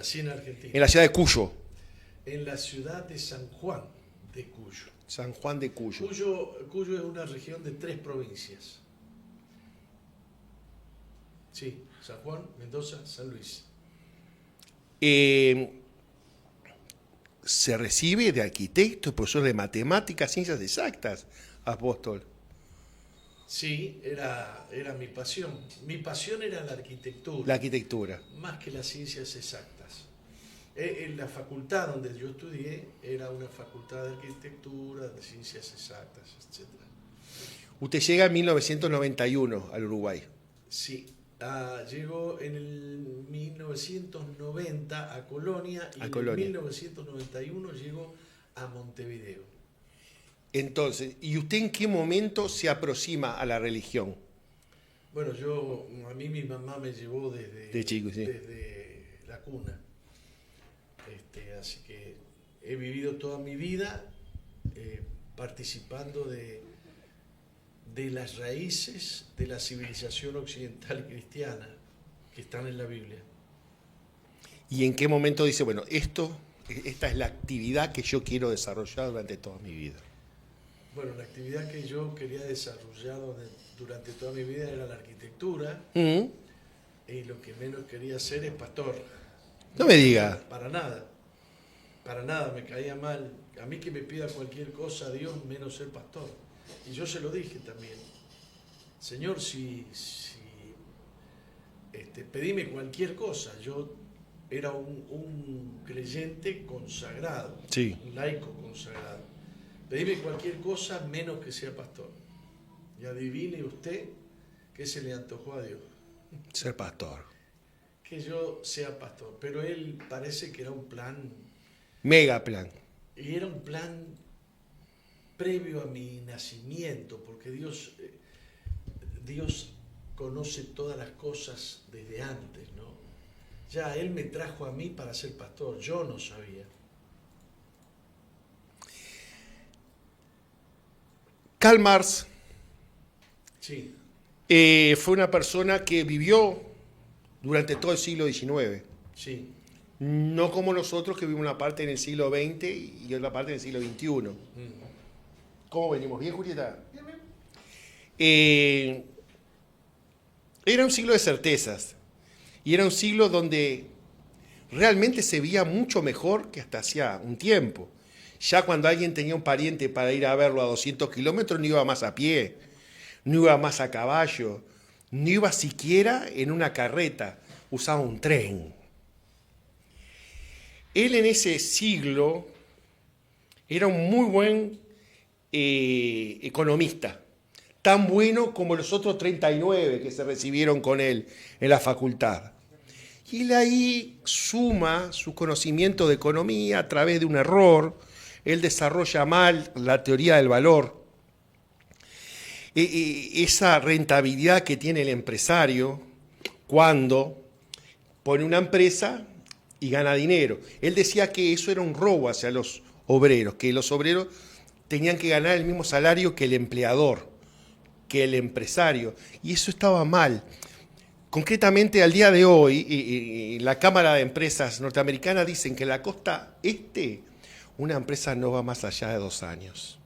Así en Argentina. En la ciudad de Cuyo. En la ciudad de San Juan de Cuyo. San Juan de Cuyo. Cuyo es una región de 3 provincias. Sí, San Juan, Mendoza, San Luis. Se recibe de arquitecto, profesor de matemáticas, ciencias exactas, apóstol. Sí, era mi pasión. Mi pasión era la arquitectura. La arquitectura. Más que las ciencias exactas. En la facultad donde yo estudié era una facultad de arquitectura, de ciencias exactas, etc. Usted llega en 1991 al Uruguay. Sí, llegó en el 1990 a Colonia y en 1991 llegó a Montevideo. Entonces, ¿y usted en qué momento se aproxima a la religión? Bueno, a mí mi mamá me llevó de chico, sí, desde la cuna. Así que he vivido toda mi vida participando de las raíces de la civilización occidental cristiana que están en la Biblia. ¿Y en qué momento dice, bueno, esta es la actividad que yo quiero desarrollar durante toda mi vida? Bueno, la actividad que yo quería desarrollar durante toda mi vida era la arquitectura, y lo que menos quería ser es pastor. No me diga. Para nada, me caía mal. A mí que me pida cualquier cosa a Dios menos ser pastor. Y yo se lo dije también. Señor, pedime cualquier cosa. Yo era un creyente consagrado, sí, un laico consagrado. Pedime cualquier cosa menos que sea pastor. Y adivine usted qué se le antojó a Dios. Ser pastor. Que yo sea pastor. Pero él parece que era un plan. Mega plan. Y era un plan previo a mi nacimiento, porque Dios conoce todas las cosas desde antes, ¿no? Ya Él me trajo a mí para ser pastor, yo no sabía. Karl Marx, sí, fue una persona que vivió durante todo el siglo XIX. Sí. No como nosotros que vivimos una parte en el siglo XX y otra parte en el siglo XXI. ¿Cómo venimos? ¿Bien, Julieta? Bien. Era un siglo de certezas. Y era un siglo donde realmente se veía mucho mejor que hasta hacía un tiempo. Ya cuando alguien tenía un pariente para ir a verlo a 200 kilómetros, no iba más a pie, no iba más a caballo, no iba siquiera en una carreta, usaba un tren. Él en ese siglo era un muy buen economista, tan bueno como los otros 39 que se recibieron con él en la facultad. Y él ahí suma su conocimiento de economía a través de un error. Él desarrolla mal la teoría del valor. Esa rentabilidad que tiene el empresario cuando pone una empresa y gana dinero. Él decía que eso era un robo hacia los obreros, que los obreros tenían que ganar el mismo salario que el empleador, que el empresario, y eso estaba mal. Concretamente, al día de hoy, la Cámara de Empresas norteamericana dicen que en la costa este una empresa no va más allá de 2 años.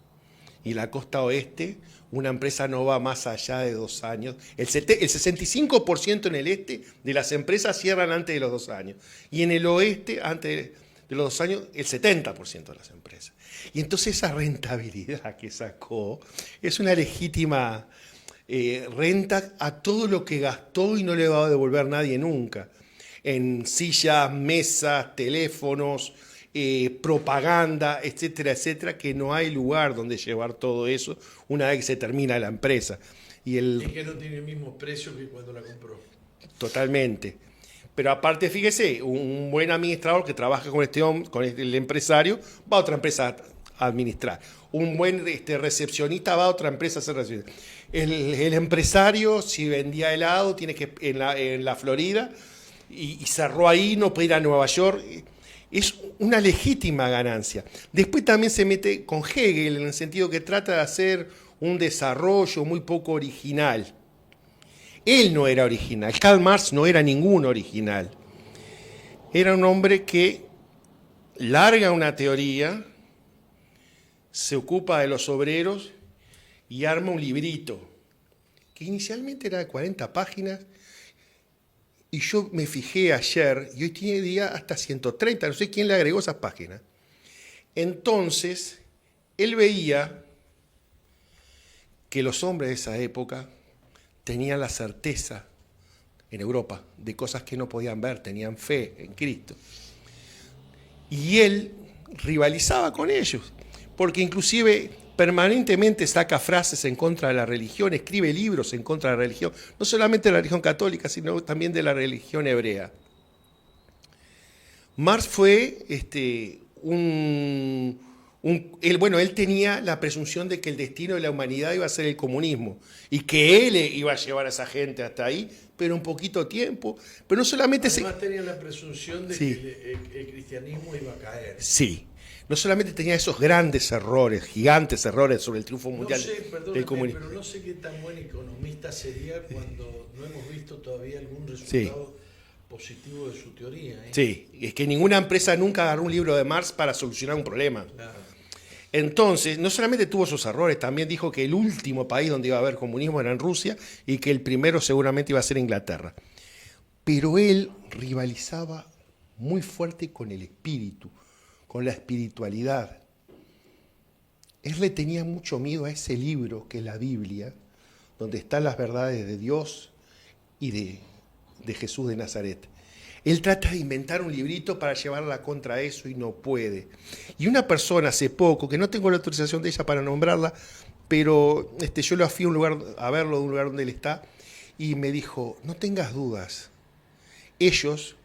Y la costa oeste, una empresa no va más allá de 2 años. El 65% en el este de las empresas cierran antes de los 2 años. Y en el oeste, antes de los 2 años, el 70% de las empresas. Y entonces esa rentabilidad que sacó es una legítima renta a todo lo que gastó y no le va a devolver nadie nunca. En sillas, mesas, teléfonos, propaganda, etcétera, etcétera, que no hay lugar donde llevar todo eso una vez que se termina la empresa. Y que no tiene el mismo precio que cuando la compró. Totalmente. Pero aparte, fíjese, un buen administrador que trabaja con el empresario, va a otra empresa a administrar. Un buen recepcionista va a otra empresa a hacer recepción. El empresario, si vendía helado, tiene que en la Florida, y cerró ahí, no puede ir a Nueva York. Es una legítima ganancia. Después también se mete con Hegel, en el sentido que trata de hacer un desarrollo muy poco original. Él no era original, Karl Marx no era ningún original. era un hombre que larga una teoría, se ocupa de los obreros y arma un librito, que inicialmente era de 40 páginas, y yo me fijé ayer, y hoy tiene día hasta 130, no sé quién le agregó esas páginas. Entonces, él veía que los hombres de esa época tenían la certeza en Europa de cosas que no podían ver, tenían fe en Cristo. Y él rivalizaba con ellos, porque inclusive permanentemente saca frases en contra de la religión, escribe libros en contra de la religión, no solamente de la religión católica, sino también de la religión hebrea. Marx fue él tenía la presunción de que el destino de la humanidad iba a ser el comunismo y que él iba a llevar a esa gente hasta ahí, pero en poquito tiempo. Pero no solamente además tenía la presunción de que el cristianismo iba a caer. Sí. No solamente tenía esos grandes errores, gigantes errores sobre el triunfo mundial del comunismo. Pero no sé qué tan buen economista sería cuando no hemos visto todavía algún resultado positivo de su teoría. Sí, es que ninguna empresa nunca agarró un libro de Marx para solucionar un problema. Claro. Entonces, no solamente tuvo sus errores, también dijo que el último país donde iba a haber comunismo era en Rusia y que el primero seguramente iba a ser Inglaterra. Pero él rivalizaba muy fuerte con el espíritu, con la espiritualidad. Él le tenía mucho miedo a ese libro que es la Biblia, donde están las verdades de Dios y de Jesús de Nazaret. Él trata de inventar un librito para llevarla contra eso y no puede. Y una persona hace poco, que no tengo la autorización de ella para nombrarla, pero yo lo fui a verlo de un lugar donde él está, y me dijo, no tengas dudas, ellos,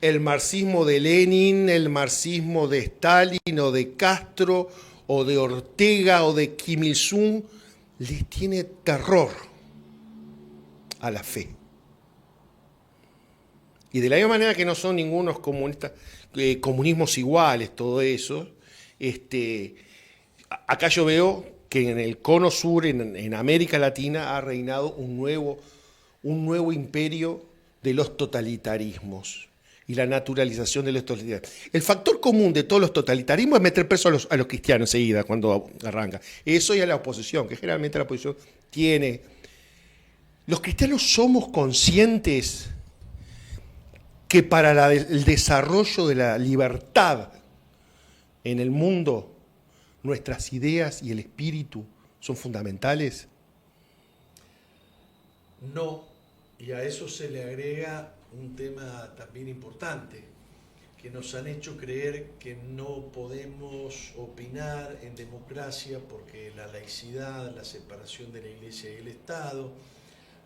el marxismo de Lenin, el marxismo de Stalin o de Castro o de Ortega o de Kim Il-sung, les tiene terror a la fe. Y de la misma manera que no son ningunos comunismos iguales, todo eso, acá yo veo que en el cono sur, en América Latina, ha reinado un nuevo imperio de los totalitarismos y la naturalización de los totalitarismos. El factor común de todos los totalitarismos es meter preso a los cristianos enseguida cuando arranca. Eso y a la oposición, que generalmente la oposición tiene. Los cristianos somos conscientes que para el desarrollo de la libertad en el mundo, nuestras ideas y el espíritu son fundamentales. No, y a eso se le agrega un tema también importante, que nos han hecho creer que no podemos opinar en democracia porque la laicidad, la separación de la Iglesia y el Estado,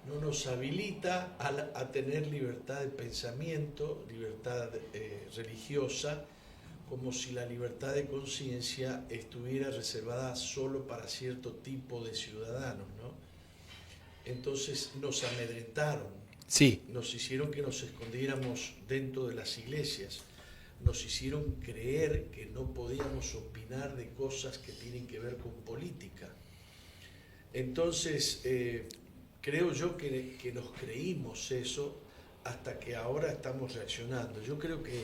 no nos habilita a tener libertad de pensamiento, libertad religiosa, como si la libertad de conciencia estuviera reservada solo para cierto tipo de ciudadanos, ¿no? Entonces nos amedrentaron, nos hicieron que nos escondiéramos dentro de las iglesias, nos hicieron creer que no podíamos opinar de cosas que tienen que ver con política. Entonces, creo yo que nos creímos eso hasta que ahora estamos reaccionando. Yo creo que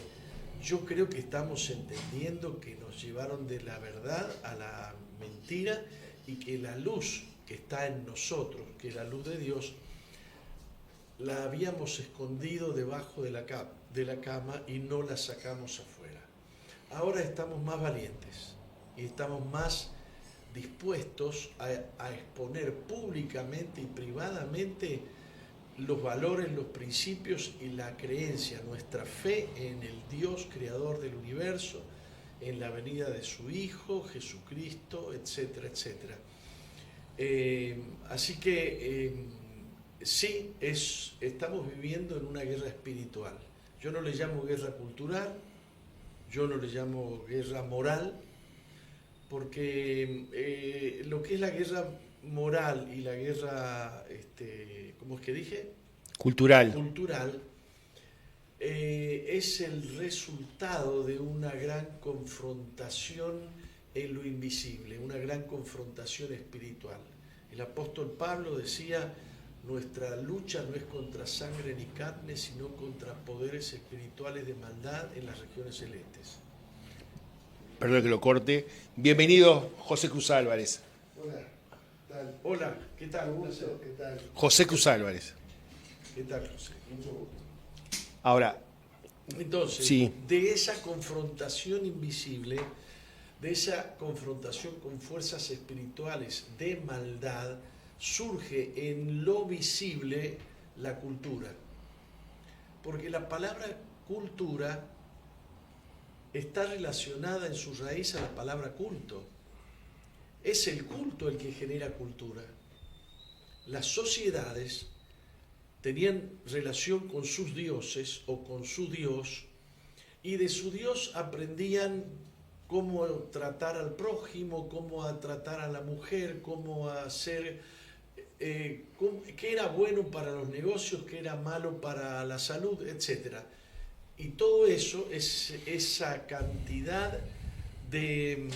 estamos entendiendo que nos llevaron de la verdad a la mentira y que la luz que está en nosotros, que es la luz de Dios, la habíamos escondido debajo de la cama y no la sacamos afuera. Ahora estamos más valientes y estamos más dispuestos a exponer públicamente y privadamente los valores, los principios y la creencia, nuestra fe en el Dios creador del universo, en la venida de su Hijo, Jesucristo, etcétera, etcétera. Así que sí, estamos viviendo en una guerra espiritual. Yo no le llamo guerra cultural, yo no le llamo guerra moral, porque lo que es la guerra moral y la guerra, ¿cómo es que dije? Cultural, es el resultado de una gran confrontación en lo invisible, una gran confrontación espiritual. El apóstol Pablo decía, nuestra lucha no es contra sangre ni carne, sino contra poderes espirituales de maldad en las regiones celestes. Perdón que lo corte. Bienvenido, José Cruz Álvarez. Hola, ¿qué tal? Hola, ¿qué tal? Un gusto, ¿qué tal? José Cruz Álvarez. ¿Qué tal, José? Mucho gusto. Ahora, Entonces, sí. de esa confrontación invisible, de esa confrontación con fuerzas espirituales de maldad, surge en lo visible la cultura. Porque la palabra cultura está relacionada en su raíz a la palabra culto. Es el culto el que genera cultura. Las sociedades tenían relación con sus dioses o con su dios, y de su dios aprendían cómo tratar al prójimo, cómo tratar a la mujer, cómo hacer, qué era bueno para los negocios, qué era malo para la salud, etc. Y todo eso es esa cantidad de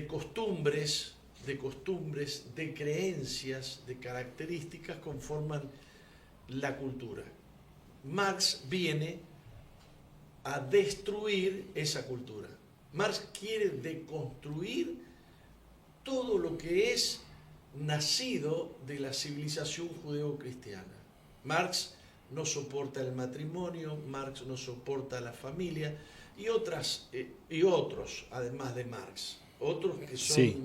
costumbres, de creencias, de características conforman la cultura. Marx viene a destruir esa cultura. Marx quiere deconstruir todo lo que es nacido de la civilización judeocristiana. Marx no soporta el matrimonio, Marx no soporta la familia y otros, además de Marx, otros que son Sí.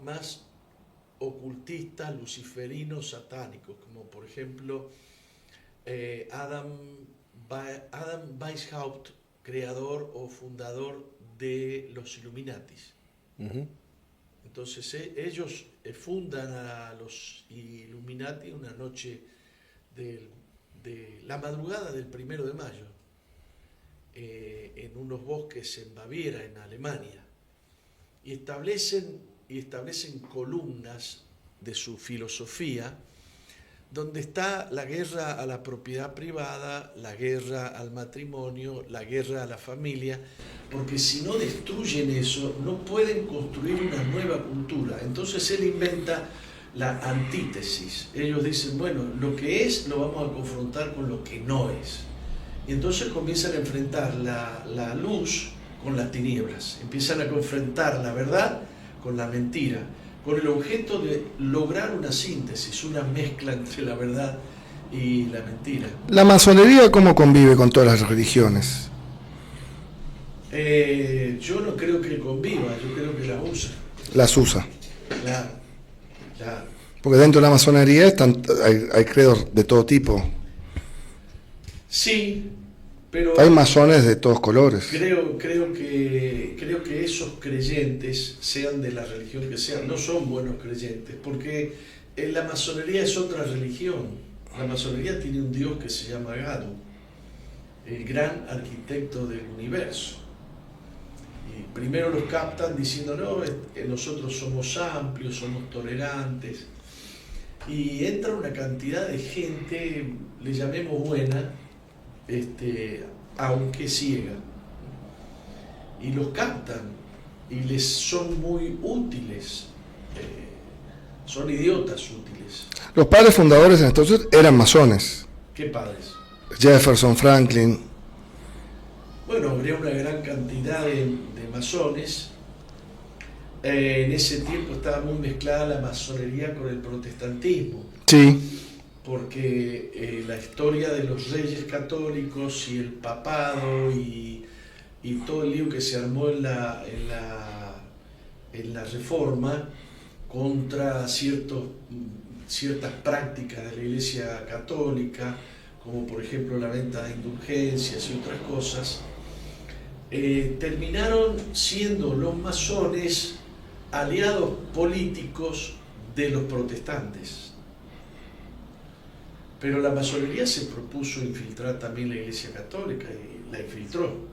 más ocultistas, luciferinos, satánicos, como por ejemplo Adam Weishaupt, creador o fundador de los Illuminatis. Uh-huh. Entonces ellos fundan a los Illuminati una noche de la madrugada del 1 de mayo, en unos bosques en Baviera, en Alemania, y establecen columnas de su filosofía, donde está la guerra a la propiedad privada, la guerra al matrimonio, la guerra a la familia, porque si no destruyen eso, no pueden construir una nueva cultura. Entonces él inventa la antítesis. Ellos dicen, bueno, lo que es lo vamos a confrontar con lo que no es. Y entonces comienzan a enfrentar la luz con las tinieblas, empiezan a confrontar la verdad con la mentira, con el objeto de lograr una síntesis, una mezcla entre la verdad y la mentira. ¿La masonería cómo convive con todas las religiones? Yo no creo que conviva, yo creo que las usa. Las usa. Claro, claro. Porque dentro de la masonería hay credos de todo tipo. Sí, pero Hay masones de todos colores. creo que esos creyentes, sean de la religión que sean, no son buenos creyentes, porque la masonería es otra religión. La masonería tiene un dios que se llama Gadu, el gran arquitecto del universo. Y primero los captan diciendo, no, nosotros somos amplios, somos tolerantes. Y entra una cantidad de gente, le llamemos buena, aunque ciega. Y los captan y les son muy útiles, son idiotas útiles. Los padres fundadores entonces eran masones. ¿Qué padres? Jefferson, Franklin. Bueno, habría una gran cantidad de masones. En ese tiempo estaba muy mezclada la masonería con el protestantismo, Sí, porque la historia de los reyes católicos y el papado y todo el lío que se armó en la Reforma contra ciertas prácticas de la Iglesia Católica, como por ejemplo la venta de indulgencias y otras cosas, terminaron siendo los masones aliados políticos de los protestantes. Pero la masonería se propuso infiltrar también la Iglesia Católica y la infiltró.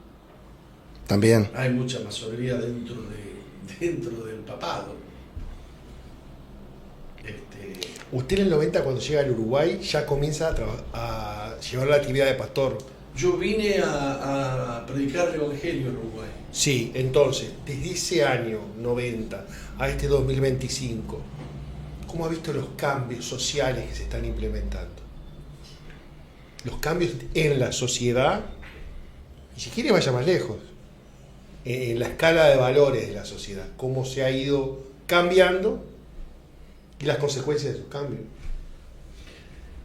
también. Hay mucha masonería dentro del papado. Usted en el 90, cuando llega al Uruguay, ya comienza a llevar la actividad de pastor. Yo vine a predicar el Evangelio en Uruguay. Sí, entonces, desde ese año 90 a este 2025, ¿Cómo ha visto los cambios sociales que se están implementando? Los cambios en la sociedad, y si quiere vaya más lejos, en la escala de valores de la sociedad, cómo se ha ido cambiando y las consecuencias de esos cambios.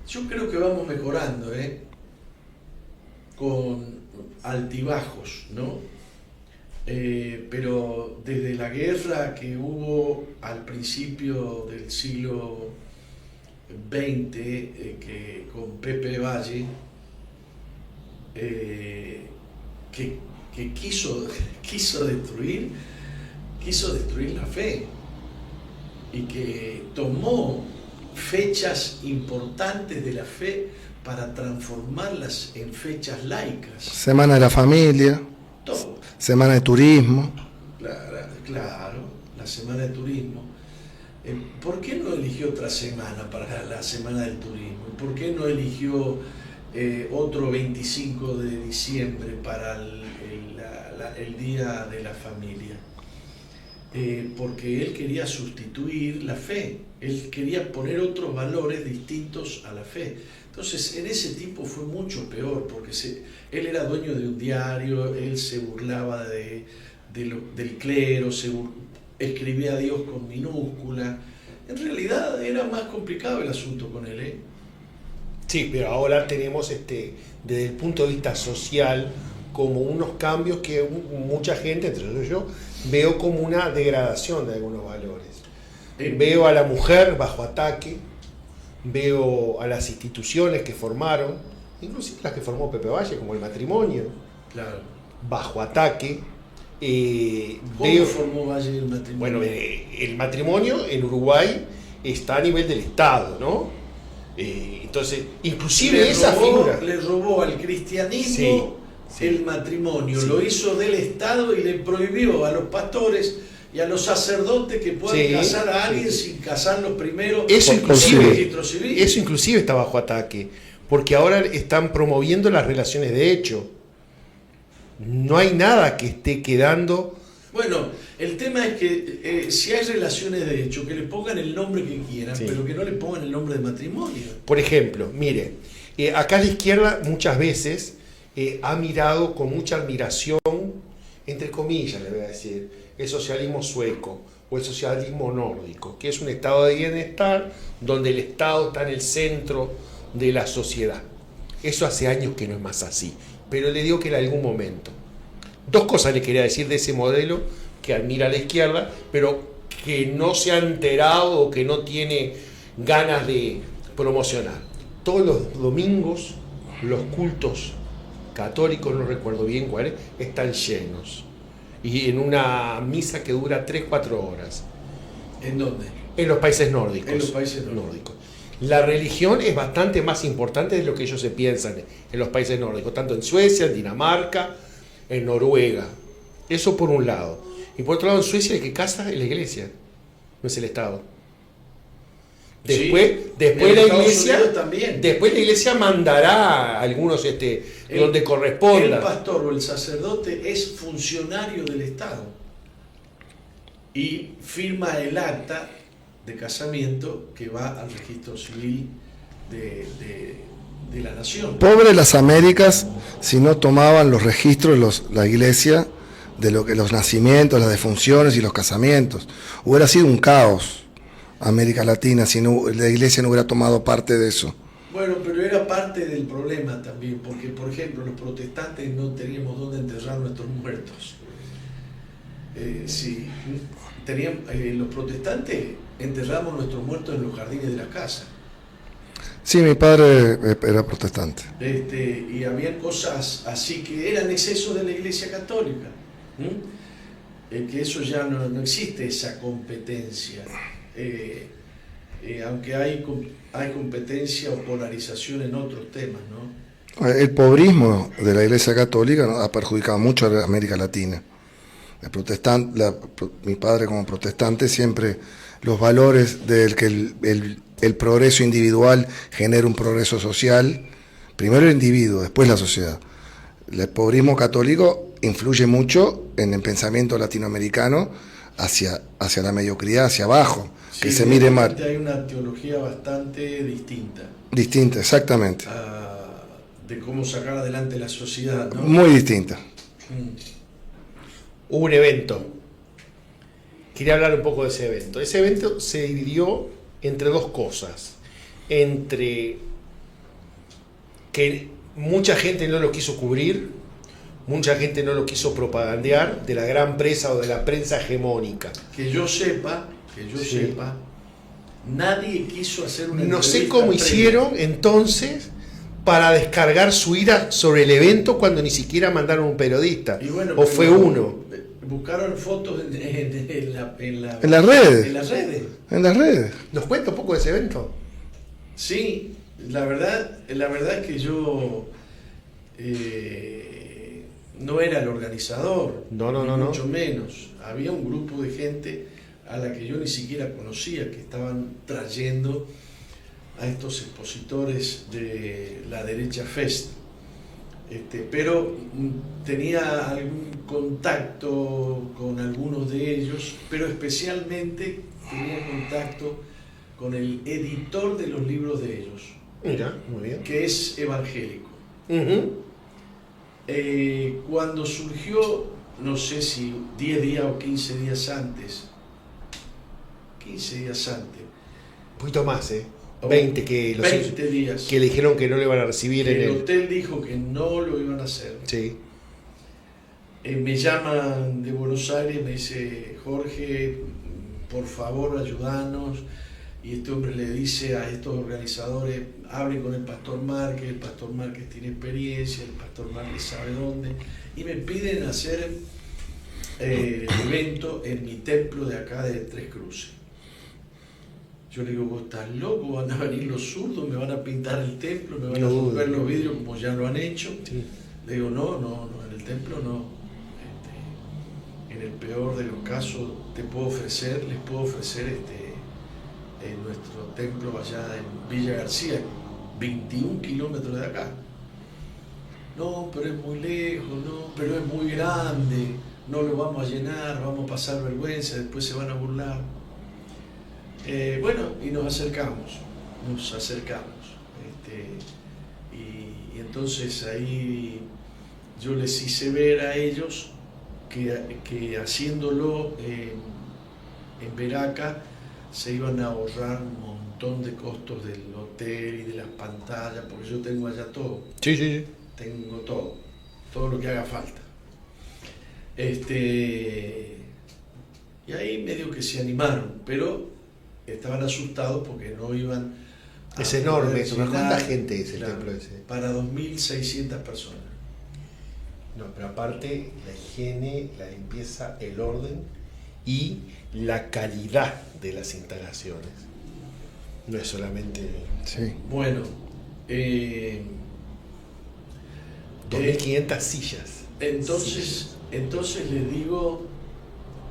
Yo creo que vamos mejorando, con altibajos, ¿no? Pero desde la guerra que hubo al principio del siglo XX, que con Pepe Valle, que quiso destruir la fe, y que tomó fechas importantes de la fe para transformarlas en fechas laicas. Semana de la familia, Todo. semana de turismo. Claro, la semana de turismo. ¿Por qué no eligió otra semana para la semana del turismo? ¿Por qué no eligió otro 25 de diciembre para el Día de la Familia? Porque él quería sustituir la fe, él quería poner otros valores distintos a la fe. Entonces, en ese tiempo fue mucho peor, porque él era dueño de un diario, él se burlaba del clero, escribía a Dios con minúscula. En realidad era más complicado el asunto con él, Sí, pero ahora tenemos, desde el punto de vista social, como unos cambios que mucha gente, entre ellos yo, veo como una degradación de algunos valores. Veo a la mujer bajo ataque, veo a las instituciones que formaron, inclusive las que formó Pepe Valle, como el matrimonio, Claro. bajo ataque. ¿Cómo formó Valle el matrimonio? Bueno, el matrimonio en Uruguay está a nivel del Estado, ¿no? Entonces, inclusive figura... Le robó al cristianismo Sí. el matrimonio, Sí. lo hizo del Estado y le prohibió a los pastores y a los sacerdotes que puedan Sí, casar a alguien sí. sin casarlos primero Eso por inclusive, registro civil. eso inclusive está bajo ataque, porque ahora están promoviendo las relaciones de hecho. No hay nada que esté quedando. Bueno, el tema es que si hay relaciones de hecho, que le pongan el nombre que quieran, Sí. pero que no le pongan el nombre de matrimonio. Por ejemplo, mire, acá la izquierda muchas veces ha mirado con mucha admiración, entre comillas le voy a decir, el socialismo sueco o el socialismo nórdico, que es un estado de bienestar donde el Estado está en el centro de la sociedad. Eso hace años que no es más así, pero le digo que en algún momento. Dos cosas le quería decir de ese modelo que admira la izquierda, pero que no se ha enterado o que no tiene ganas de promocionar. Todos los domingos los cultos católicos, no recuerdo bien cuáles, están llenos. Y en una misa que dura 3-4 horas. ¿En dónde? En los países nórdicos. En los países nórdicos. La religión es bastante más importante de lo que ellos se piensan en los países nórdicos, tanto en Suecia, en Dinamarca, en Noruega. Eso por un lado. Y por otro lado, en Suecia el que casa es la iglesia, no es el Estado. Después en la Estados iglesia, Unidos también. después la iglesia mandará a algunos donde corresponda. El pastor o el sacerdote es funcionario del Estado y firma el acta de casamiento que va al registro civil de la nación. Pobre las Américas si no tomaban los registros la iglesia de lo que los nacimientos, las defunciones y los casamientos. Hubiera sido un caos América Latina si la iglesia no hubiera tomado parte de eso. Bueno, pero era parte del problema también, porque por ejemplo los protestantes no teníamos dónde enterrar nuestros muertos. Los protestantes enterramos nuestros muertos en los jardines de la casa. Sí, mi padre era protestante. Y había cosas así que eran excesos de la Iglesia Católica. Que eso ya no existe, esa competencia. Aunque hay competencia o polarización en otros temas, ¿no? El pobrismo de la Iglesia Católica, ¿no?, ha perjudicado mucho a América Latina. Mi padre como protestante siempre los valores del que el progreso individual genera un progreso social, primero el individuo, después la sociedad. El pobrismo católico influye mucho en el pensamiento latinoamericano hacia la mediocridad, hacia abajo, Sí, que se mire mal. hay una teología bastante distinta Distinta, exactamente. de cómo sacar adelante la sociedad, ¿no? Muy distinta. Hubo un evento. Quería hablar un poco de ese evento. Ese evento se dividió entre dos cosas. Entre que mucha gente no lo quiso cubrir, mucha gente no lo quiso propagandear, de la gran prensa o de la prensa hegemónica. Que yo sepa, Sí. nadie quiso hacer una No sé entrevista cómo previa. hicieron entonces para descargar su ira sobre el evento cuando ni siquiera mandaron un periodista. Y bueno, o fue pero uno. Buscaron fotos en En las redes. En las redes. En las redes. ¿Nos cuenta un poco de ese evento? Sí, la verdad es que yo no era el organizador, No. mucho menos. Había un grupo de gente a la que yo ni siquiera conocía, que estaban trayendo a estos expositores de la derecha FEST. Pero tenía algún contacto con algunos de ellos, pero especialmente tenía contacto con el editor de los libros de ellos, Mira, muy bien. que es evangélico. Ujú. Cuando surgió, no sé si 10 días o 15 días antes, Un poquito más, ¿eh? o 20 que, 20 días, que le dijeron que no le iban a recibir en el el... hotel dijo que no lo iban a hacer. Sí. Me llaman de Buenos Aires, me dice: Jorge, por favor ayúdanos. Y este hombre le dice a estos organizadores: hablen con el pastor Márquez tiene experiencia, el pastor Márquez sabe dónde. Y me piden hacer el evento en mi templo de acá de Tres Cruces. Yo le digo: vos estás loco, van a venir los zurdos, me van a pintar el templo, me van a romper los vidrios como ya lo han hecho. Sí. Le digo: no, en el templo no. En el peor de los casos les puedo ofrecer en nuestro templo allá en Villa García, 21 kilómetros de acá. No, pero es muy lejos, no, pero es muy grande, no lo vamos a llenar, vamos a pasar vergüenza, después se van a burlar. Bueno, y nos acercamos. Y entonces ahí yo les hice ver a ellos que haciéndolo en Veraca se iban a ahorrar un montón de costos del hotel y de las pantallas, porque yo tengo allá todo, Sí. tengo todo lo que haga falta. Y ahí medio que se animaron, pero estaban asustados porque no iban a Es enorme poder eso. llenar, ¿Cuánta gente es el claro, templo ese? para 2.600 personas. No, pero aparte la higiene, la limpieza, el orden y la calidad de las instalaciones. No es solamente Sí. Bueno, 2.500 sillas. entonces les digo: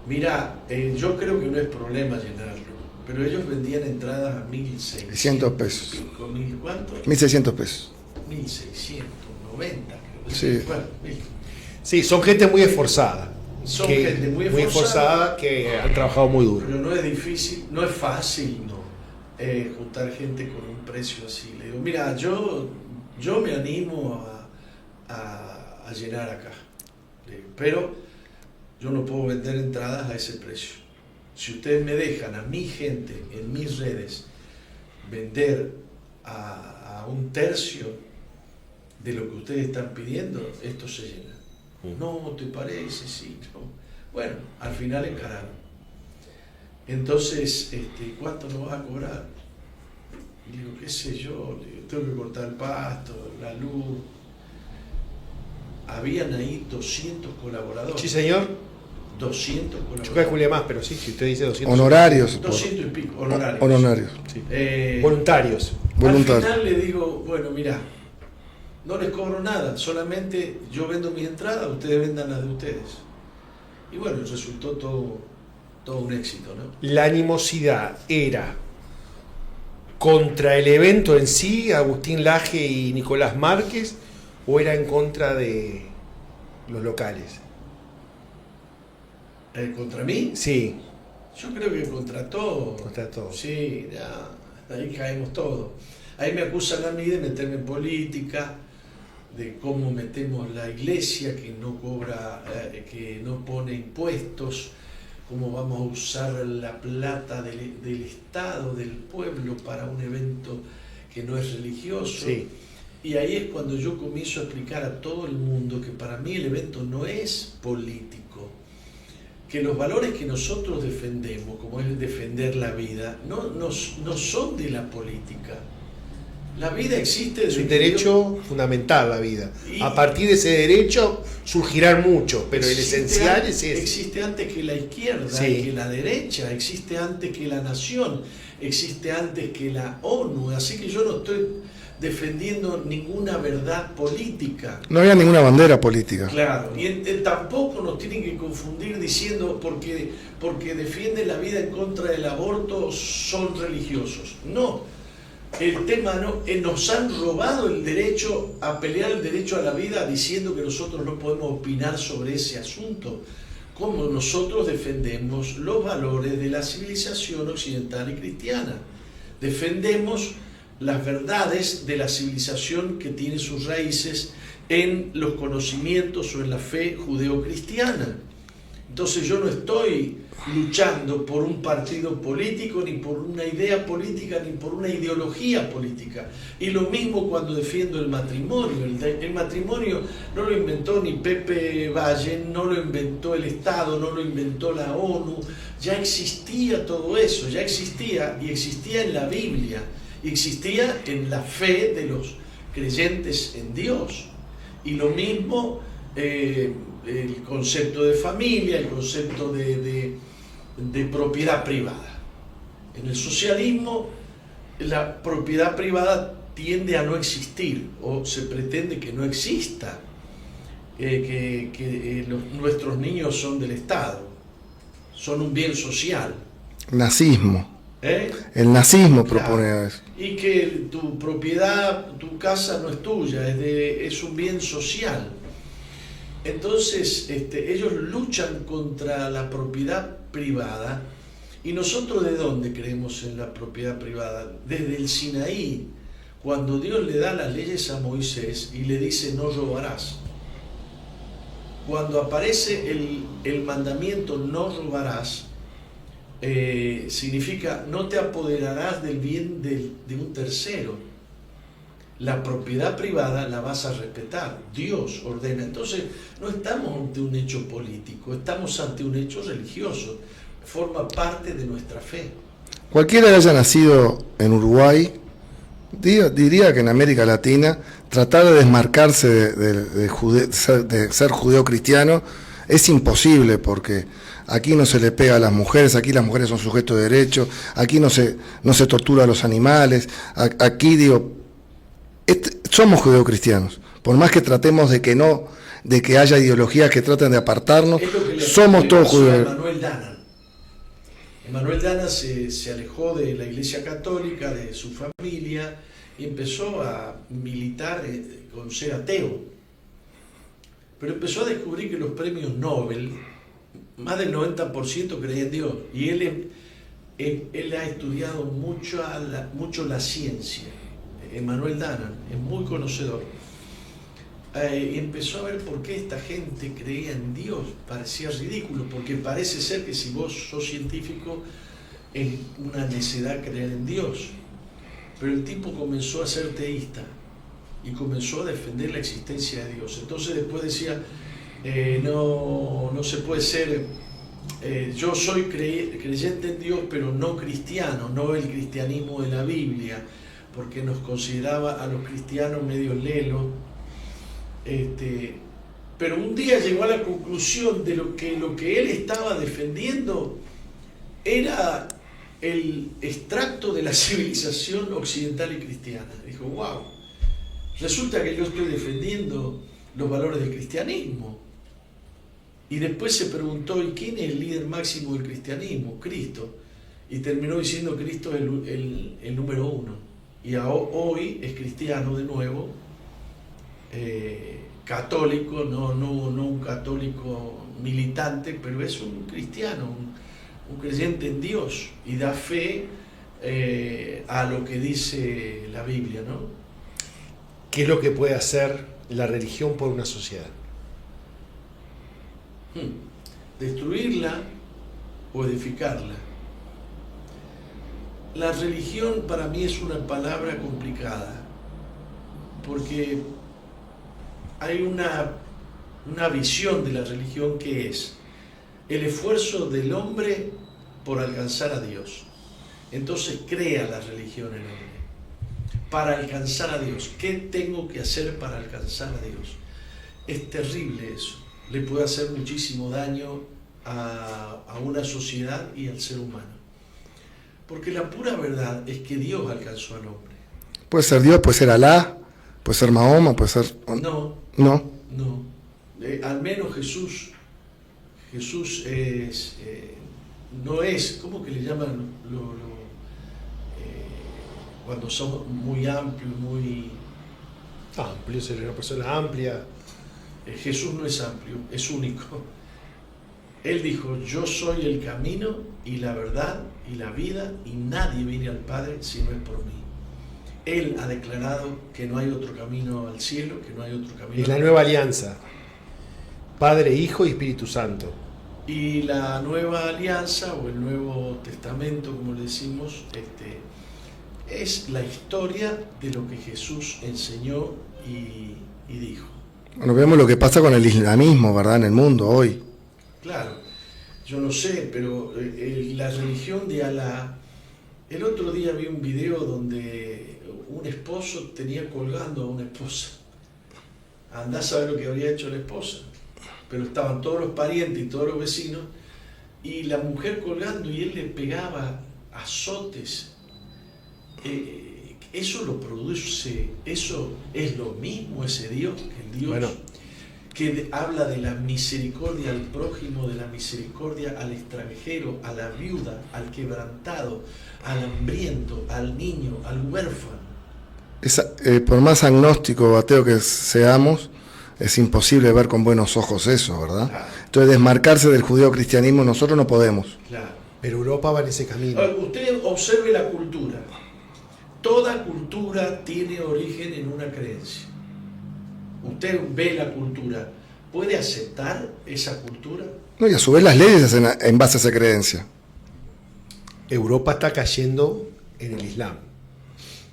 mirá, yo creo que no es problema llenarlo, pero ellos vendían entradas a 1.600 600 pesos. 5.000, ¿cuánto? 1.600 pesos. 1.690, creo. Sí. Bueno, 1.000. Sí, son gente muy esforzada. Son gente muy esforzada, que han trabajado muy duro. pero no es difícil, no es fácil juntar gente con un precio así. Le digo: mira, yo me animo a llenar acá, le digo, pero yo no puedo vender entradas a ese precio. Si ustedes me dejan a mi gente en mis redes vender a un tercio de lo que ustedes están pidiendo, esto se llena. No, ¿te parece? Sí, no. Bueno, al final encararon. Entonces, ¿cuánto nos vas a cobrar? Y digo: qué sé yo, le digo, tengo que cortar el pasto, la luz. Habían ahí 200 colaboradores. Sí, señor. 200 Yo colaboradores. calculé más, pero sí, si usted dice 200. Honorarios. 200 y pico, honorarios. Honorarios. Sí. Al Voluntarios. Voluntarios. final le digo: bueno, mirá, no les cobro nada, solamente yo vendo mis entradas, ustedes vendan las de ustedes. Y bueno, resultó todo un éxito, ¿no? La animosidad era contra el evento en sí, Agustín Laje y Nicolás Márquez, o era en contra de los locales. ¿Contra mí? Sí, Yo creo que contra todo. contra todo. Sí, ya, ahí caemos todos. Ahí me acusan a mí de meterme en política, de cómo metemos la iglesia que no cobra, que no pone impuestos, cómo vamos a usar la plata del Estado, del pueblo, para un evento que no es religioso. Sí. Y ahí es cuando yo comienzo a explicar a todo el mundo que para mí el evento no es político, que los valores que nosotros defendemos, como es defender la vida, no son de la política. La vida existe Es desde un que derecho fundamental la vida. Y- A partir de ese derecho surgirán muchos, pero el existe esencial antes- es ese. Existe antes que la izquierda, Sí. que la derecha, existe antes que la nación, existe antes que la ONU. Así que yo no estoy defendiendo ninguna verdad política. No había ninguna bandera política. Claro, y tampoco nos tienen que confundir diciendo porque defienden la vida en contra del aborto son religiosos. No, el tema no, nos han robado el derecho a pelear el derecho a la vida diciendo que nosotros no podemos opinar sobre ese asunto, como nosotros defendemos los valores de la civilización occidental y cristiana. Defendemos las verdades de la civilización que tiene sus raíces en los conocimientos o en la fe judeocristiana. Entonces yo no estoy luchando por un partido político, ni por una idea política, ni por una ideología política. Y lo mismo cuando defiendo el matrimonio. El matrimonio no lo inventó ni Pepe Valle, no lo inventó el Estado, no lo inventó la ONU. Ya existía todo eso, ya existía, y existía en la Biblia, y existía en la fe de los creyentes en Dios. Y lo mismo el concepto de familia, el concepto de propiedad privada. En el socialismo la propiedad privada tiende a no existir, o se pretende que no exista, nuestros niños son del Estado, son un bien social. Nazismo. ¿Eh? El nazismo Claro. propone eso. Y que tu propiedad, tu casa no es tuya, es un bien social. Entonces ellos luchan contra la propiedad privada. ¿Y nosotros de dónde creemos en la propiedad privada? Desde el Sinaí, cuando Dios le da las leyes a Moisés y le dice no robarás. Cuando aparece el mandamiento no robarás, significa no te apoderarás del bien de un tercero. La propiedad privada la vas a respetar, Dios ordena. Entonces no estamos ante un hecho político, estamos ante un hecho religioso, forma parte de nuestra fe. Cualquiera que haya nacido en Uruguay, diría que en América Latina, tratar de desmarcarse de ser judeo-cristiano es imposible, porque aquí no se le pega a las mujeres, aquí las mujeres son sujetos de derecho, aquí no se tortura a los animales, aquí somos judeocristianos. Por más que tratemos de que haya ideologías que traten de apartarnos, Es lo que somos todos pasó a judeos. Emanuel Dana. Emanuel Dana se alejó de la Iglesia Católica, de su familia, y empezó a militar con ser ateo. Pero empezó a descubrir que los premios Nobel, más del 90% creía en Dios. Y él ha estudiado mucho la ciencia. Emanuel Dana es muy conocedor. Y empezó a ver por qué esta gente creía en Dios. Parecía ridículo, porque parece ser que si vos sos científico es una necedad creer en Dios. Pero el tipo comenzó a ser teísta y comenzó a defender la existencia de Dios. Entonces después decía, no se puede ser, yo soy creyente en Dios, pero no cristiano, no el cristianismo de la Biblia, porque nos consideraba a los cristianos medio lelos. Pero un día llegó a la conclusión de lo que él estaba defendiendo era el extracto de la civilización occidental y cristiana. Dijo, wow, resulta que yo estoy defendiendo los valores del cristianismo. Y después se preguntó, ¿y quién es el líder máximo del cristianismo? Cristo. Y terminó diciendo que Cristo es el número uno. Y hoy es cristiano de nuevo, católico, no un católico militante, pero es un cristiano, un creyente en Dios y da fe a lo que dice la Biblia, ¿no? ¿Qué es lo que puede hacer la religión por una sociedad? Destruirla o edificarla. La religión para mí es una palabra complicada, porque hay una visión de la religión que es el esfuerzo del hombre por alcanzar a Dios. Entonces crea la religión el hombre para alcanzar a Dios. ¿Qué tengo que hacer para alcanzar a Dios? Es terrible eso. Le puede hacer muchísimo daño a una sociedad y al ser humano. Porque la pura verdad es que Dios alcanzó al hombre. Puede ser Dios, puede ser Alá, puede ser Mahoma, puede ser... No. No. No. Al menos Jesús es... no es, ¿cómo que le llaman cuando son muy amplios, muy... Amplio, ser una persona amplia. Jesús no es amplio, es único. Él dijo, yo soy el camino y la verdad y la vida y nadie viene al Padre si no es por mí. Él ha declarado que no hay otro camino al cielo, que no hay otro camino. Es la nueva alianza. Padre, Hijo y Espíritu Santo. Y la nueva alianza o el Nuevo Testamento, como le decimos, es la historia de lo que Jesús enseñó y dijo. Bueno, vemos lo que pasa con el islamismo, ¿verdad? En el mundo hoy. Claro, yo no sé, pero la religión de Alá... El otro día vi un video donde un esposo tenía colgando a una esposa. Andá a saber lo que habría hecho la esposa. Pero estaban todos los parientes y todos los vecinos, y la mujer colgando y él le pegaba azotes. Eso lo produce, eso es lo mismo, ese Dios, que el Dios bueno, que habla de la misericordia al prójimo, de la misericordia al extranjero, a la viuda, al quebrantado, al hambriento, al niño, al huérfano. Por más agnóstico o ateo que seamos, es imposible ver con buenos ojos eso, ¿verdad? Claro. Entonces, desmarcarse del judeocristianismo nosotros no podemos. Claro. pero Europa va en ese camino. Usted observe la cultura. Toda cultura tiene origen en una creencia. Usted ve la cultura, ¿puede aceptar esa cultura? No, y a su vez las leyes hacen en base a esa creencia. Europa está cayendo en el Islam,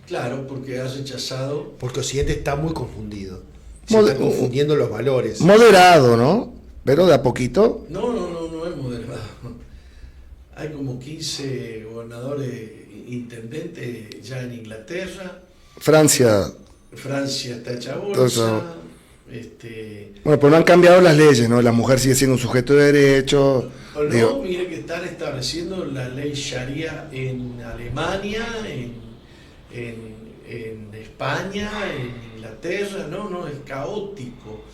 Claro, porque ha rechazado. porque Occidente está muy confundido. Se Mode- están confundiendo los valores. Moderado, ¿no? Pero de a poquito. No es moderado. Hay como 15 gobernadores, intendentes ya en Inglaterra. Francia. Francia está hecha bolsa. Bueno, pero no han cambiado las leyes, ¿no? La mujer sigue siendo un sujeto de derecho. No, Digo, mire que están estableciendo la ley Sharia en Alemania, en España, en Inglaterra. No, es caótico.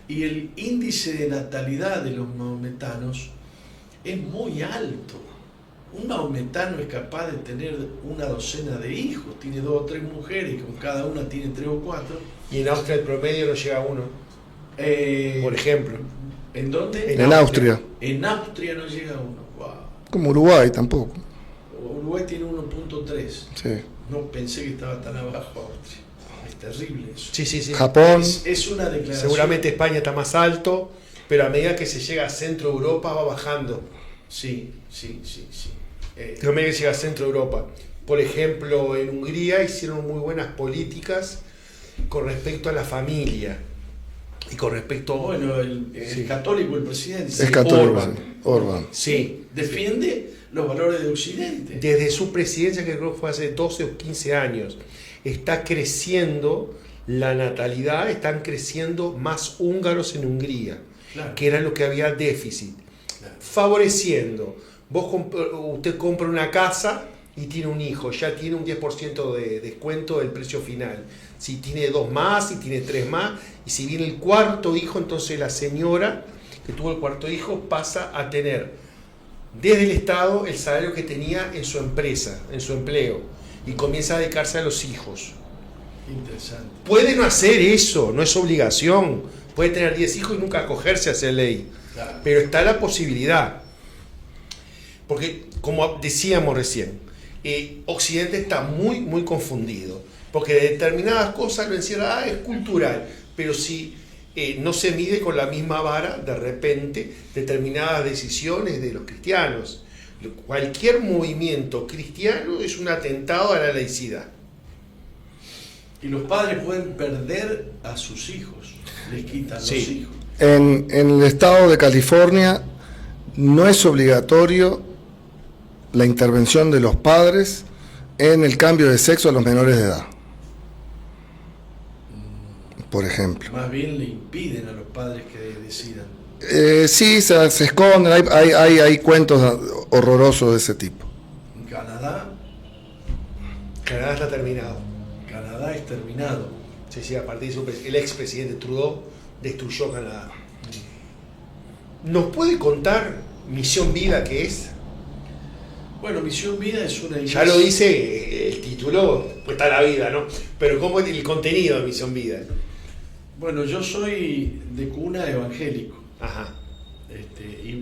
Y el índice de natalidad de los maometanos es muy alto. Un maometano es capaz de tener una docena de hijos, tiene 2 o 3 mujeres, y con cada una tiene 3 o 4. Y en Austria el promedio no llega a 1, por ejemplo. ¿En dónde? en Austria. En Austria no llega a 1. Wow. Como Uruguay tampoco. Uruguay tiene 1.3. Sí. No pensé que estaba tan abajo Austria. Es terrible eso. Sí. Japón. Es una declaración. Seguramente España está más alto, pero a medida que se llega a centro Europa va bajando. Sí. A medida que se llega a centro Europa. Por ejemplo, en Hungría hicieron muy buenas políticas con respecto a la familia y con respecto a... Bueno, es Sí. católico el presidente. Es católico. Orbán. Sí. Orbán. Sí, Defiende los valores de Occidente. desde su presidencia, que creo que fue hace 12 o 15 años, está creciendo la natalidad, están creciendo más húngaros en Hungría, Claro. que era lo que había déficit, Claro. favoreciendo. Usted compra una casa y tiene un hijo, ya tiene un 10% de descuento del precio final. Si tiene 2 más, si tiene 3 más, y si viene el 4.º hijo, entonces la señora que tuvo el 4.º hijo pasa a tener desde el Estado el salario que tenía en su empresa, en su empleo, y comienza a dedicarse a los hijos. Interesante. Puede no hacer eso, no es obligación, puede tener 10 hijos y nunca acogerse a esa ley. Claro. Pero está la posibilidad. Porque, como decíamos recién, Occidente está muy, muy confundido. Porque de determinadas cosas lo encierra, es cultural. Pero si no se mide con la misma vara, de repente, determinadas decisiones de los cristianos. Cualquier movimiento cristiano es un atentado a la laicidad. Y los padres pueden perder a sus hijos, les quitan los hijos. En el estado de California no es obligatorio la intervención de los padres en el cambio de sexo a los menores de edad, por ejemplo. Más bien le impiden a los padres que decidan. Sí, se esconden, hay cuentos horrorosos de ese tipo. En Canadá Canadá está terminado. Canadá es terminado. Sí, a partir de el expresidente Trudeau destruyó Canadá. ¿Nos puede contar Misión Vida qué es? Bueno, Misión Vida es una iglesia. Ya lo dice el título, pues está la vida, ¿no? Pero ¿cómo es el contenido de Misión Vida? Bueno, yo soy de cuna evangélico. Ajá.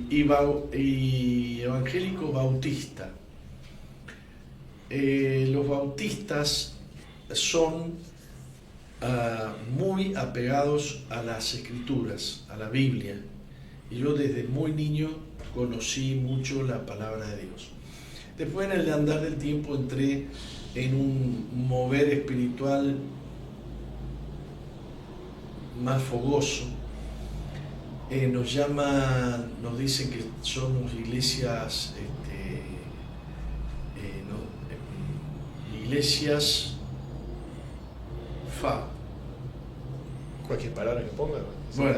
Y evangélico bautista. Los bautistas son muy apegados a las escrituras, a la Biblia. Y yo desde muy niño conocí mucho la palabra de Dios. Después, en el andar del tiempo, entré en un mover espiritual más fogoso. Nos dicen que somos iglesias, iglesias Cualquier palabra que ponga, bueno,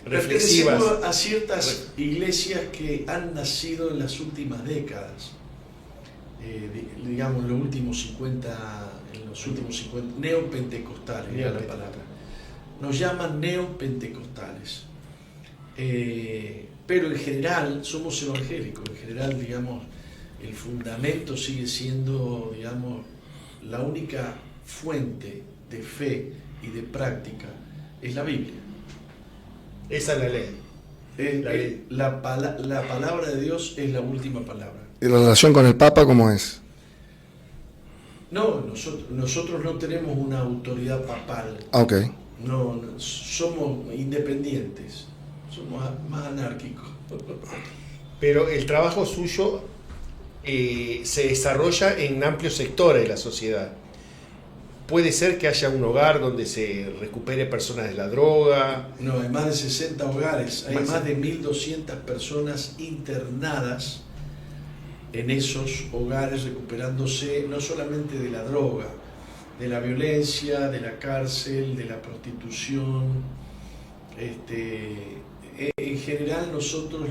reflexivas. Pertenecemos a ciertas iglesias que han nacido en las últimas décadas, digamos en los últimos 50, neopentecostales, era la palabra. Nos llaman neopentecostales. Pero en general somos evangélicos, en general, digamos, el fundamento sigue siendo, digamos, la única fuente de fe y de práctica es la Biblia. Esa es la ley. La palabra de Dios es la última palabra. ¿Y la relación con el Papa cómo es? No, nosotros no tenemos una autoridad papal. Ok. No, somos independientes, somos más anárquicos. Pero el trabajo suyo se desarrolla en amplios sectores de la sociedad. Puede ser que haya un hogar donde se recupere personas de la droga. No, hay más de 60 hogares, hay más de 1.200 personas internadas en esos hogares recuperándose no solamente de la droga, de la violencia, de la cárcel, de la prostitución. En general nosotros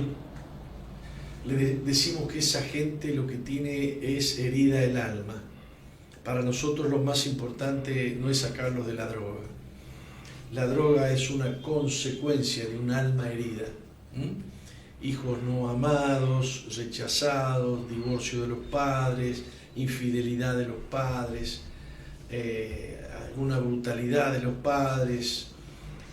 le decimos que esa gente lo que tiene es herida el alma. Para nosotros lo más importante no es sacarlos de la droga. La droga es una consecuencia de un alma herida. Hijos no amados, rechazados, divorcio de los padres, infidelidad de los padres, alguna brutalidad de los padres,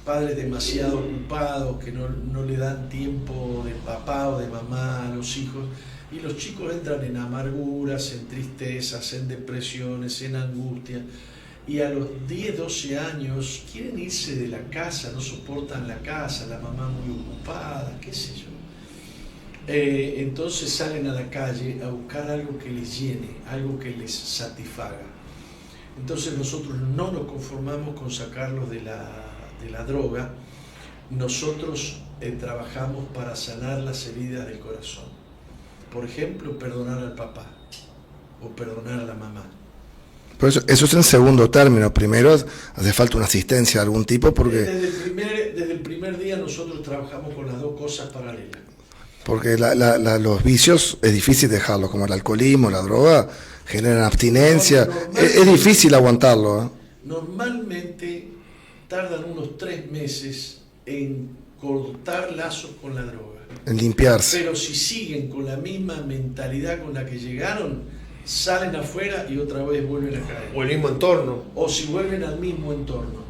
padres demasiado ocupados que no le dan tiempo de papá o de mamá a los hijos. Y los chicos entran en amarguras, en tristezas, en depresiones, en angustia. Y a los 10, 12 años quieren irse de la casa, no soportan la casa, la mamá muy ocupada, qué sé yo. Entonces salen a la calle a buscar algo que les llene, algo que les satisfaga. Entonces nosotros no nos conformamos con sacarlos de la droga, nosotros trabajamos para sanar las heridas del corazón. Por ejemplo, perdonar al papá o perdonar a la mamá. Por eso es en segundo término. Primero hace falta una asistencia de algún tipo porque... Desde el primer día nosotros trabajamos con las dos cosas paralelas. Porque los vicios es difícil dejarlos, como el alcoholismo, la droga, generan abstinencia. Es difícil aguantarlo, ¿eh? Normalmente tardan unos 3 meses en cortar lazos con la droga. En limpiarse. Pero si siguen con la misma mentalidad con la que llegaron, salen afuera y otra vez vuelven a caer. O el mismo entorno. O si vuelven al mismo entorno.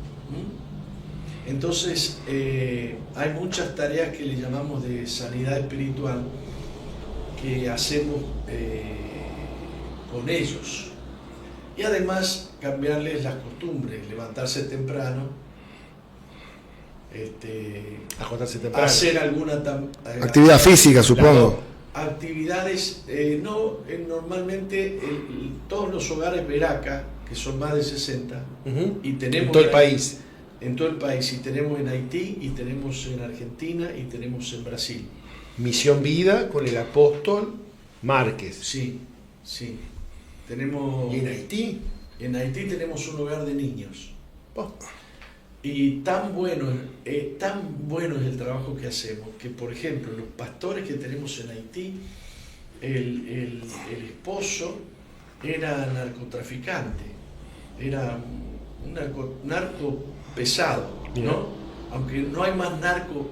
Entonces, hay muchas tareas que le llamamos de sanidad espiritual que hacemos con ellos. Y además cambiarles las costumbres, levantarse temprano, Acostarse temprano. hacer alguna Actividad física, supongo. actividades. Normalmente todos los hogares Veraca, que son más de 60, Ujú. y tenemos En todo el país. En todo el país, y tenemos en Haití, y tenemos en Argentina, y tenemos en Brasil. Misión Vida con el apóstol Márquez. Sí, sí. Tenemos, ¿Y en Haití? en Haití tenemos un hogar de niños. Oh, Y tan bueno es el trabajo que hacemos, que por ejemplo, los pastores que tenemos en Haití, el esposo era narcotraficante, era un narco pesado, ¿no? Aunque no hay más narco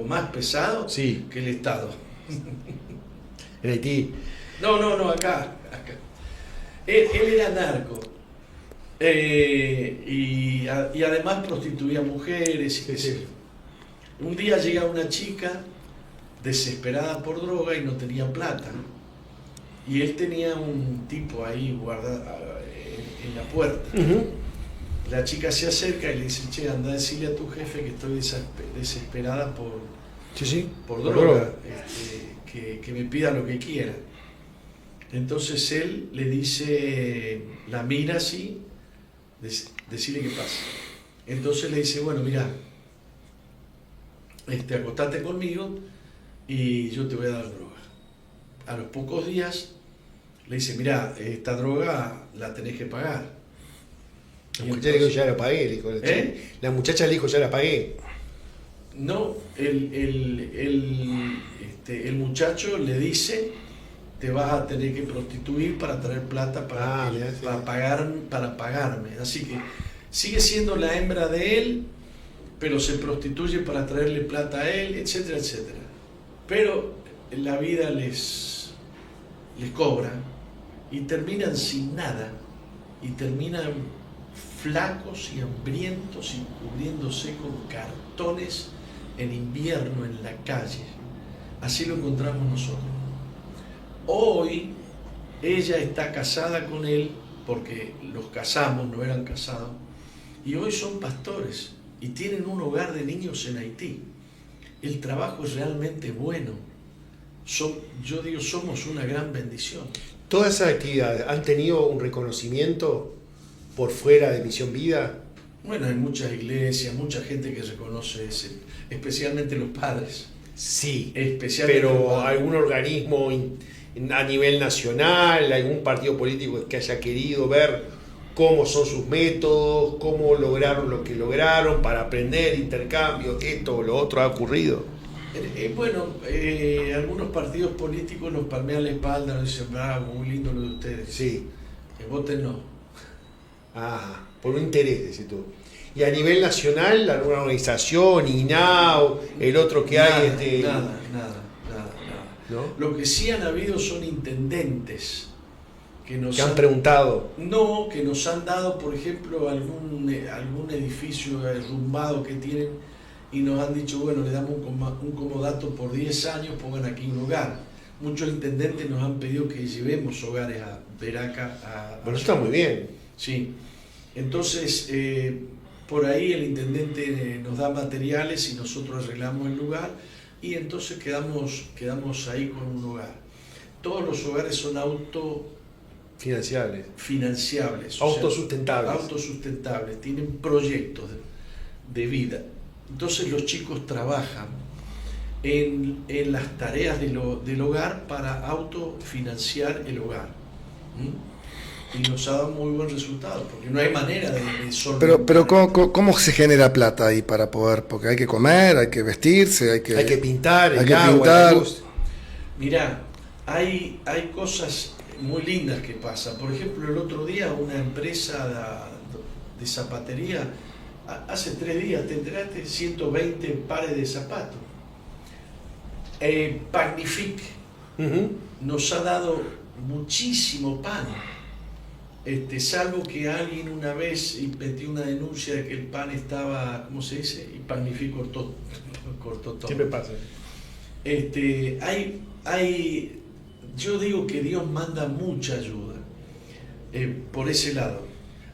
más pesado sí, que el Estado. en Haití. No, acá. Él era narco. Y además prostituía mujeres. Y Sí, qué sé sí. yo. Un día llega una chica desesperada por droga y no tenía plata. Y él tenía un tipo ahí guardado en la puerta. Ujú. La chica se acerca y le dice: che, anda a decirle a tu jefe que estoy desesperada Sí, sí. por Por droga, que me pida lo que quiera. Entonces él le dice, la mira así, decirle qué pasa. Entonces le dice: bueno, mira, acostate conmigo y yo te voy a dar droga. A los pocos días le dice: mira, esta droga la tenés que pagar. La Y muchacha le dijo: entonces- ya la pagué. Le dijo, la muchacha le dijo: ya la pagué. No, el muchacho le dice: te vas a tener que prostituir para traer plata Mirá, sí. para pagarme. Así que sigue siendo la hembra de él, pero se prostituye para traerle plata a él, etcétera, etcétera. Pero la vida les cobra y terminan sin nada, y terminan flacos y hambrientos y cubriéndose con cartones en invierno en la calle. Así lo encontramos nosotros. Hoy ella está casada con él, porque los casamos, no eran casados, y hoy son pastores y tienen un hogar de niños en Haití. El trabajo es realmente bueno. Yo digo, somos una gran bendición. ¿Todas esas actividades han tenido un reconocimiento por fuera de Misión Vida? Bueno, hay muchas iglesias, mucha gente que reconoce especialmente los padres. Sí, Especialmente los pero padres. algún organismo a nivel nacional, algún partido político que haya querido ver cómo son sus métodos, cómo lograron lo que lograron para aprender, intercambio, esto o lo otro ha ocurrido. Algunos partidos políticos nos palmean la espalda, nos dicen: bravo, muy lindo lo de ustedes. Sí, Voten no. por un interés, decís tú. Y a nivel nacional, alguna organización, INAO, el otro que Nada, hay, nada. ¿no? Lo que sí han habido son intendentes que nos Que han preguntado. No, que nos han dado, por ejemplo, algún edificio derrumbado que tienen, y nos han dicho: bueno, le damos un comodato por 10 años, pongan aquí un hogar. Muchos intendentes nos han pedido que llevemos hogares a Veraca. Bueno, está muy bien. Sí. Entonces, por ahí el intendente nos da materiales y nosotros arreglamos el lugar, y entonces quedamos ahí con un hogar. Todos los hogares son Financiables. o sea, Autosustentables. autosustentables, tienen proyectos de vida. Entonces los chicos trabajan en las tareas del hogar para autofinanciar el hogar. Y nos ha dado muy buen resultado, porque no hay manera de solventar. Pero ¿cómo se genera plata ahí para poder? Porque hay que comer, hay que vestirse, hay que pintar, hay el que agua, pintar. la luz. Mirá, hay cosas muy lindas que pasan. Por ejemplo, el otro día una empresa de zapatería, hace 3 días, ¿te enteraste? 120 pares de zapatos. Pagnific Ujú. nos ha dado muchísimo pan. salvo que alguien una vez metió una denuncia de que el pan estaba, ¿cómo se dice? Y Panifi cortó todo. Siempre pasa. Yo digo que Dios manda mucha ayuda por ese lado.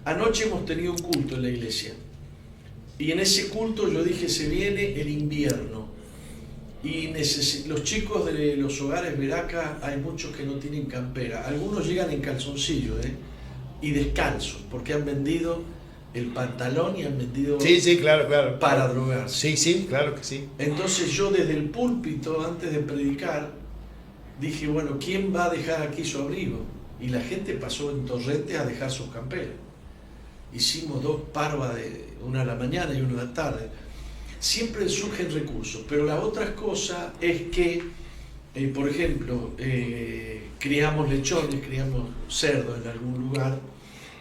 Anoche hemos tenido un culto en la iglesia y en ese culto yo dije, se viene el invierno y los chicos de los hogares Veraca, hay muchos que no tienen campera, algunos llegan en calzoncillo y descalzos porque han vendido el pantalón y han vendido Sí, claro. para drogarse. Sí, claro que sí. Entonces yo desde el púlpito, antes de predicar, dije, bueno, ¿quién va a dejar aquí su abrigo? Y la gente pasó en torrentes a dejar sus camperas. Hicimos 2 parvas, una a la mañana y una a la tarde. Siempre surgen recursos, pero la otra cosa es que, por ejemplo, criamos lechones, criamos cerdos en algún lugar,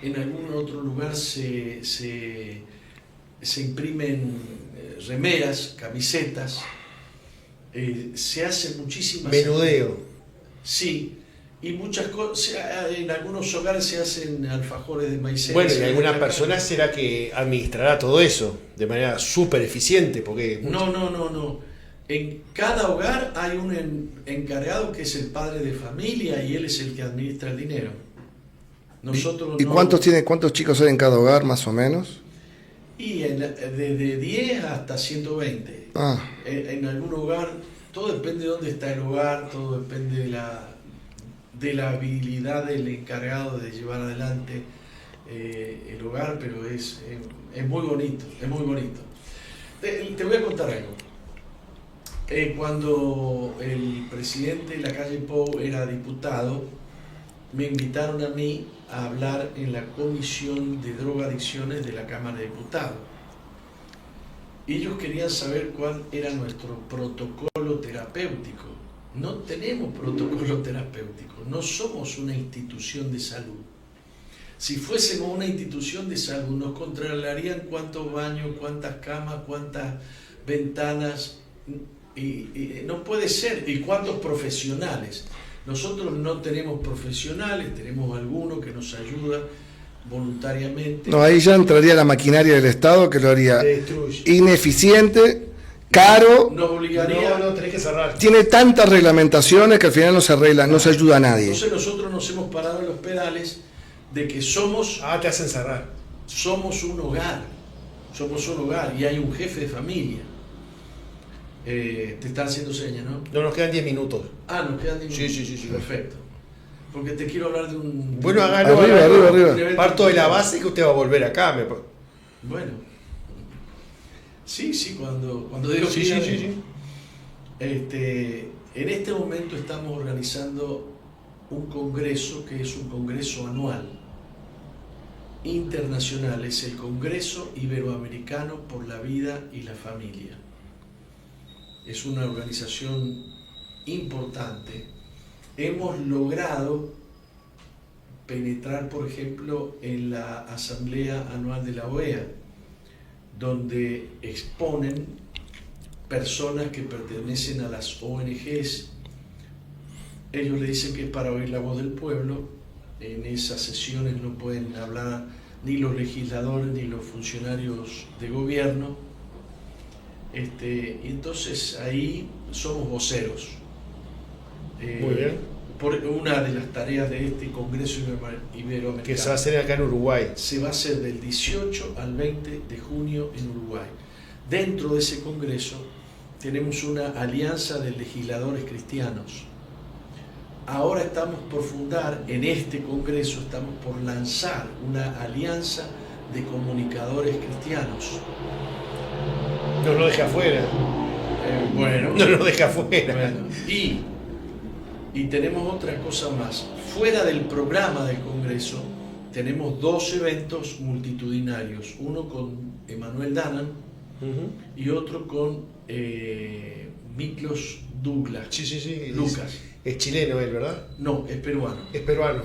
en algún otro lugar se imprimen remeras, camisetas, se hace muchísimas... Menudeo. Sí, y muchas cosas, en algunos hogares se hacen alfajores de maicena. Bueno, y alguna persona será que administrará todo eso de manera súper eficiente, porque... No. En cada hogar hay un encargado que es el padre de familia y él es el que administra el dinero. Nosotros ¿Y no... cuántos chicos hay en cada hogar, más o menos? Y desde 10 hasta 120. En algún hogar, todo depende de dónde está el hogar, todo depende de la habilidad del encargado de llevar adelante el hogar, pero es muy bonito, es muy bonito. Te voy a contar algo. Cuando el presidente Lacalle Pou era diputado, me invitaron a mí a hablar en la Comisión de Drogadicciones de la Cámara de Diputados. Ellos querían saber cuál era nuestro protocolo terapéutico. No tenemos protocolo terapéutico, no somos una institución de salud. Si fuésemos una institución de salud, nos controlarían cuántos baños, cuántas camas, cuántas ventanas, y no puede ser, y cuántos profesionales. Nosotros no tenemos profesionales, tenemos algunos que nos ayudan voluntariamente. No, ahí ya entraría la maquinaria del Estado que lo haría ineficiente, caro. Nos obligaría... No, tenés que cerrar. Tiene tantas reglamentaciones que al final no se arregla, no se ayuda a nadie. Entonces nosotros nos hemos parado en los pedales de que somos... te hacen cerrar. Somos un hogar y hay un jefe de familia. Te están haciendo señas, ¿no? No, nos quedan 10 minutos. Nos quedan 10 minutos. Sí. Perfecto. Porque te quiero hablar de un... Bueno, hágalo. Arriba. Parto de la base que usted va a volver acá. Bueno. Sí, cuando digo sí. En este momento estamos organizando un congreso que es un congreso anual internacional, es el Congreso Iberoamericano por la Vida y la Familia. Es una organización importante. Hemos logrado penetrar, por ejemplo, en la Asamblea Anual de la OEA, donde exponen personas que pertenecen a las ONGs. Ellos le dicen que es para oír la voz del pueblo. En esas sesiones no pueden hablar ni los legisladores ni los funcionarios de gobierno. Y entonces ahí somos voceros. Muy bien. Por una de las tareas de este Congreso Iberoamericano. Que se va a hacer acá en Uruguay. Se va a hacer del 18 al 20 de junio en Uruguay. Dentro de ese Congreso tenemos una alianza de legisladores cristianos. Ahora estamos por fundar, en este Congreso estamos por lanzar una alianza de comunicadores cristianos. No lo deja afuera. Bueno. No lo deja afuera. Bueno, y tenemos otra cosa más. Fuera del programa del Congreso tenemos 2 eventos multitudinarios. Uno con Emanuel Danan y otro con Miklos Douglas. Sí. Lucas. Es chileno él, ¿verdad? No, es peruano. Es peruano,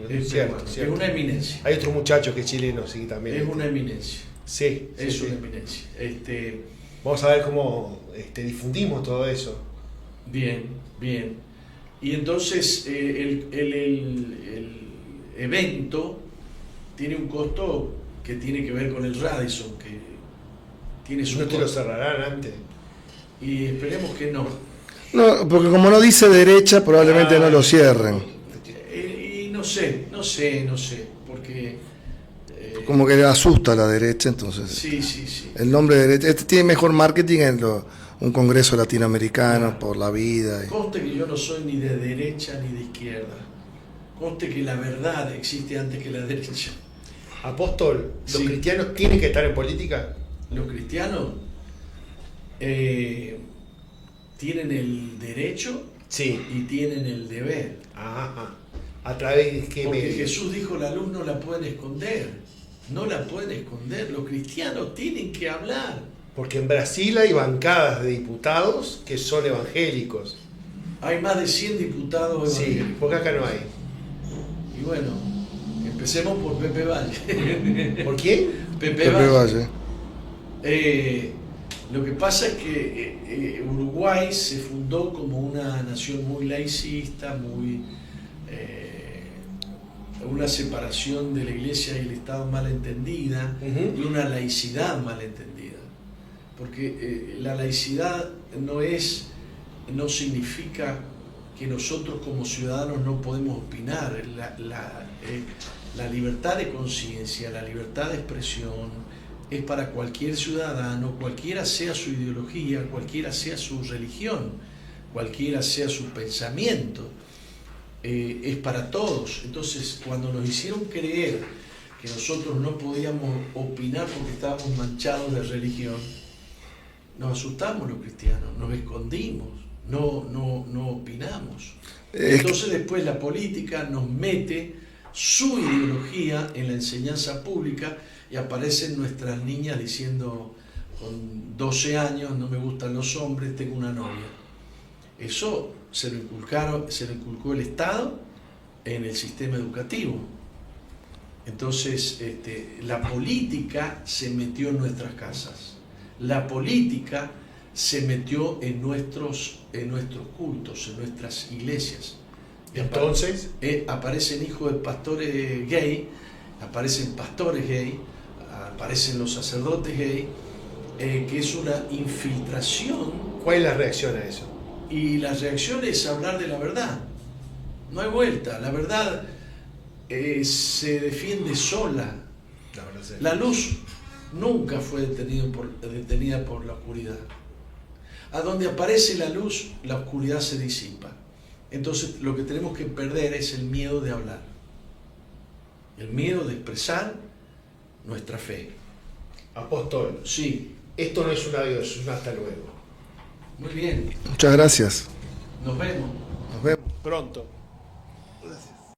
Es cierto, peruano. cierto. Es una eminencia. Hay otro muchacho que es chileno, sí, también. Es una eminencia. Sí. Es una eminencia. Vamos a ver cómo difundimos todo eso. Bien. Y entonces el evento tiene un costo que tiene que ver con el Radisson, que tiene su No te lo costo. cerrarán antes. Y esperemos que no. No, porque como no dice derecha, probablemente no lo cierren. Y no sé, porque... Como que le asusta a la derecha, entonces. sí, sí, sí. El nombre de derecha. Este tiene mejor marketing en un congreso latinoamericano por la vida. Conste que yo no soy ni de derecha ni de izquierda. Conste que la verdad existe antes que la derecha. Apóstol, ¿los Sí. cristianos tienen que estar en política? Los cristianos tienen el derecho Sí. y tienen el deber. Ajá. ¿A través de qué Porque medio? Jesús dijo, la luz no la pueden esconder. No la pueden esconder. Los cristianos tienen que hablar. Porque en Brasil hay bancadas de diputados que son evangélicos. Hay más de 100 diputados Sí, evangélicos. porque acá no hay. Y bueno, empecemos por Pepe Valle. ¿Por quién? Pepe Pepe Valle. Valle. Lo que pasa es que Uruguay se fundó como una nación muy laicista, una separación de la iglesia y el Estado mal entendida, Ujú. y una laicidad mal entendida. Porque la laicidad no significa que nosotros como ciudadanos no podemos opinar. La libertad de conciencia, la libertad de expresión es para cualquier ciudadano, cualquiera sea su ideología, cualquiera sea su religión, cualquiera sea su pensamiento. Es para todos. Entonces, cuando nos hicieron creer que nosotros no podíamos opinar porque estábamos manchados de religión, nos asustamos los cristianos, nos escondimos, no opinamos. Entonces después la política nos mete su ideología en la enseñanza pública y aparecen nuestras niñas diciendo con 12 años, no me gustan los hombres, tengo una novia. Eso se lo inculcó el Estado en el sistema educativo. Entonces, la política se metió en nuestras casas. La política se metió en nuestros cultos, en nuestras iglesias. Entonces, Aparecen hijos de pastores gay, aparecen pastores gay, aparecen los sacerdotes gay, que es una infiltración. ¿cuál es la reacción a eso? Y la reacción es hablar de la verdad. No hay vuelta. La verdad se defiende sola. La verdad, sí. La luz nunca fue detenida por la oscuridad. A donde aparece la luz, la oscuridad se disipa. Entonces lo que tenemos que perder es el miedo de hablar. El miedo de expresar nuestra fe. Apóstol, Sí, esto no es un adiós, es un hasta luego. muy bien. Muchas gracias. Nos vemos. Nos vemos. Pronto. Gracias.